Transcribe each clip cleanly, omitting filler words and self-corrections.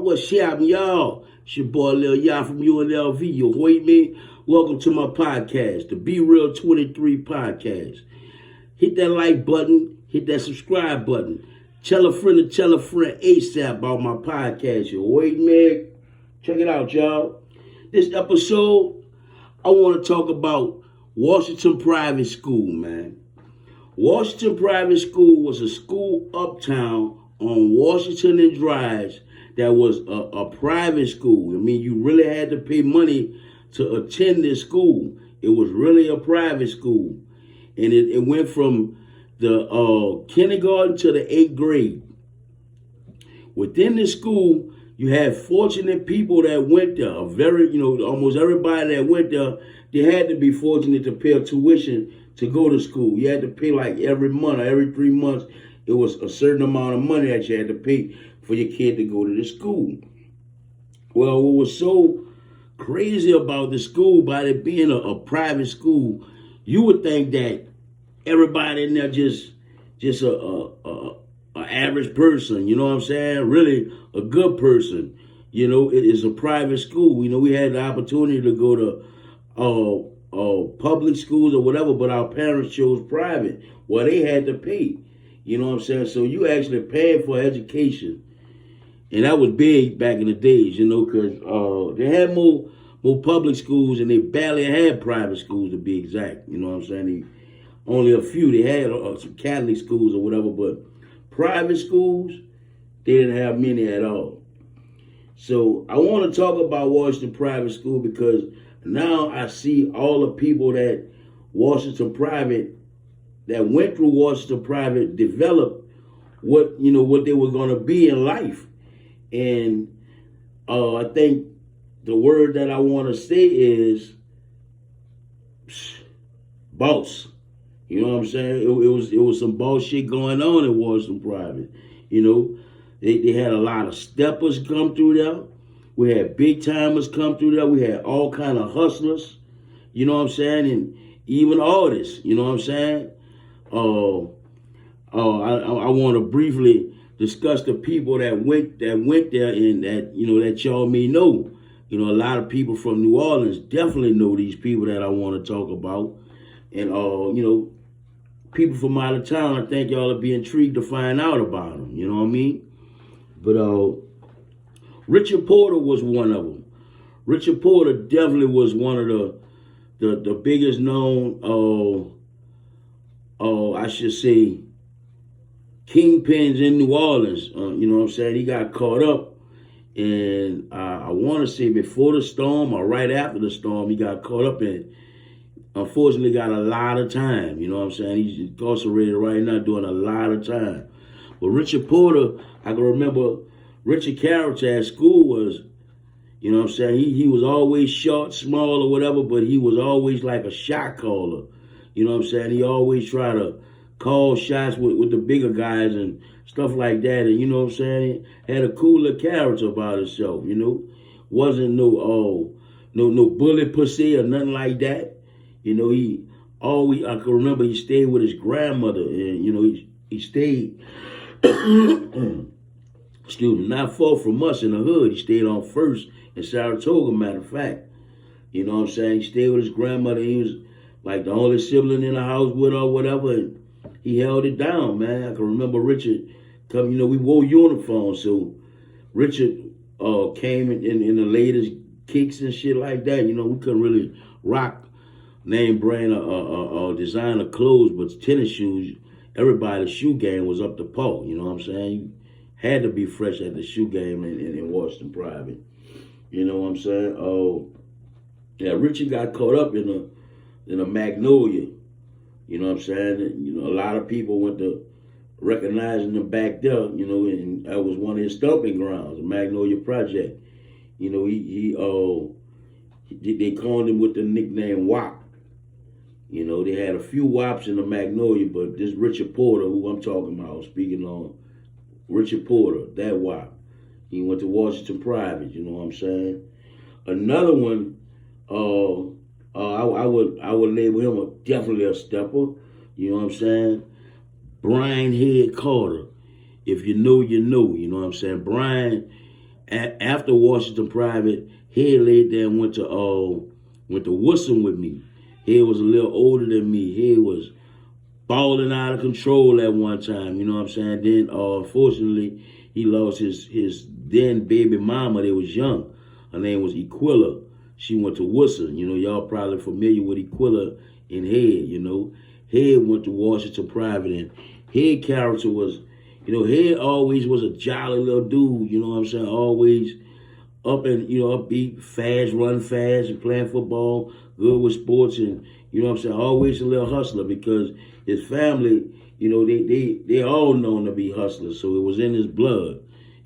What's happening, y'all? It's your boy Lil Y'all from UNLV. You heard me? Welcome to my podcast, the Be Real 23 podcast. Hit that like button, hit that subscribe button. Tell a friend to tell a friend ASAP about my podcast. You heard me? Check it out, y'all. This episode, I want to talk about Washington Private School, man. Washington Private School was a school uptown on Washington and Drive that was a private school. I mean, you really had to pay money to attend this school. It was really a private school. And it went from the kindergarten to the 8th grade. Within the school, you had fortunate people that went there. Almost everybody that went there, they had to be fortunate to pay a tuition to go to school. You had to pay like every month or every 3 months. It was a certain amount of money that you had to pay for your kid to go to the school. Well, what was so crazy about the school, by it being a private school, you would think that everybody in there just a average person, you know what I'm saying? Really a good person. You know, it is a private school. You know, we had the opportunity to go to public schools or whatever, but our parents chose private. Well, they had to pay. You know what I'm saying? So you actually paying for education. And that was big back in the days, you know, because they had more public schools and they barely had private schools, to be exact. You know what I'm saying? Only a few. They had some Catholic schools or whatever, but private schools, they didn't have many at all. So I want to talk about Washington Private School because now I see all the people that that went through Washington Private developed what they were going to be in life. And I think the word that I want to say is boss. You know what I'm saying? It was some boss shit going on in Washington Private. You know, they had a lot of steppers come through there. We had big timers come through there. We had all kind of hustlers. You know what I'm saying? And even artists. You know what I'm saying? I want to briefly discuss the people that went there and that y'all may know. You know, a lot of people from New Orleans definitely know these people that I want to talk about. And people from out of town, I think y'all will be intrigued to find out about them. You know what I mean? But Richard Porter was one of them. Richard Porter definitely was one of the biggest known I should say kingpins in New Orleans. You know what I'm saying? He got caught up, and I want to say before the storm or right after the storm, he got caught up and unfortunately got a lot of time. You know what I'm saying? He's incarcerated right now doing a lot of time. But Richard Porter, I can remember Richard character at school was, you know what I'm saying? He was always short, small or whatever, but he was always like a shot caller. You know what I'm saying? He always tried to call shots with the bigger guys and stuff like that. And you know what I'm saying? He had a cooler character about himself, you know? Wasn't no bully pussy or nothing like that. You know, I can remember he stayed with his grandmother and, you know, he stayed, excuse me, not far from us in the hood. He stayed on First in Saratoga, matter of fact. You know what I'm saying? He stayed with his grandmother. He was like the only sibling in the house with her or whatever, and he held it down, man. I can remember Richard coming, you know, we wore uniforms, so Richard came in the latest kicks and shit like that. You know, we couldn't really rock name brand or designer clothes, but tennis shoes, everybody's shoe game was up to par. You know what I'm saying? You had to be fresh at the shoe game in Washington Private. You know what I'm saying? Yeah, Richard got caught up in a Magnolia. You know what I'm saying? And, you know, a lot of people went to recognizing him back there, you know, and that was one of his stomping grounds, the Magnolia Project. You know, they called him with the nickname WAP. You know, they had a few wops in the Magnolia, but this Richard Porter, who I'm talking about, speaking on Richard Porter, that wop. He went to Washington Private, you know what I'm saying? Another one, I would label him definitely a stepper, you know what I'm saying? Brian Head Carter. If you know, you know, you know what I'm saying? Brian, after Washington Private, Head laid there and went to Woodson with me. Head was a little older than me. Head was balling out of control at one time, you know what I'm saying? Then, unfortunately, he lost his then baby mama. They was young. Her name was Equilla. She went to Woodson. You know, y'all probably familiar with Equilla and Head, you know. Head went to Washington Private, and Head character was, you know, Head always was a jolly little dude, you know what I'm saying? Always up and, you know, upbeat, fast, run fast, and playing football, good with sports, and, you know what I'm saying? Always a little hustler because his family, you know, they all known to be hustlers, so it was in his blood,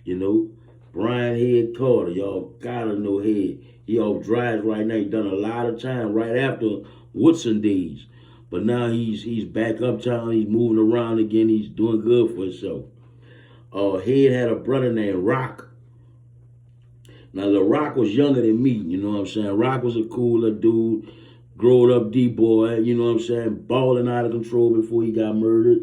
you know. Brian Head Carter, y'all gotta know Head. He off drives right now. He done a lot of time right after Woodson days. But now he's back uptown. He's moving around again. He's doing good for himself. Head had a brother named Rock. Now, Lil Rock was younger than me, you know what I'm saying? Rock was a cooler dude, growed up D-boy, you know what I'm saying? Balling out of control before he got murdered,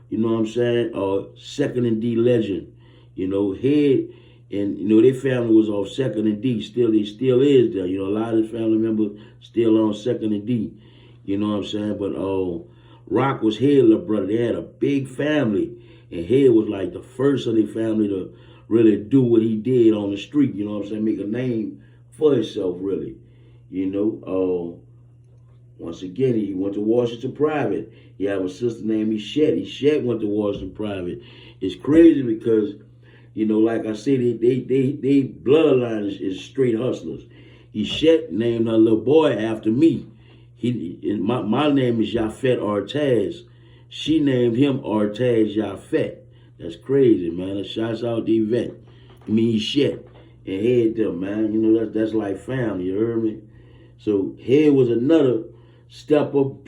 you know what I'm saying? Second and D legend, you know, Head, and, you know, their family was off Second and D. They still is there. You know, a lot of his family members still on Second and D, you know what I'm saying? But Rock was Head little brother. They had a big family, and Head was like the first of their family to really do what he did on the street, you know what I'm saying? Make a name for himself, really. You know, once again, he went to Washington Private. He had a sister named Eshette. Eshette went to Washington Private. It's crazy because, you know, like I said, they bloodline is straight hustlers. Eshette named her little boy after me. My name is Yafet Artaz. She named him Artaz Yafet. That's crazy, man. Shouts out to Yvette. I mean, Eshette and Head them, man. You know, that's like family, you heard me? So Head was another step up.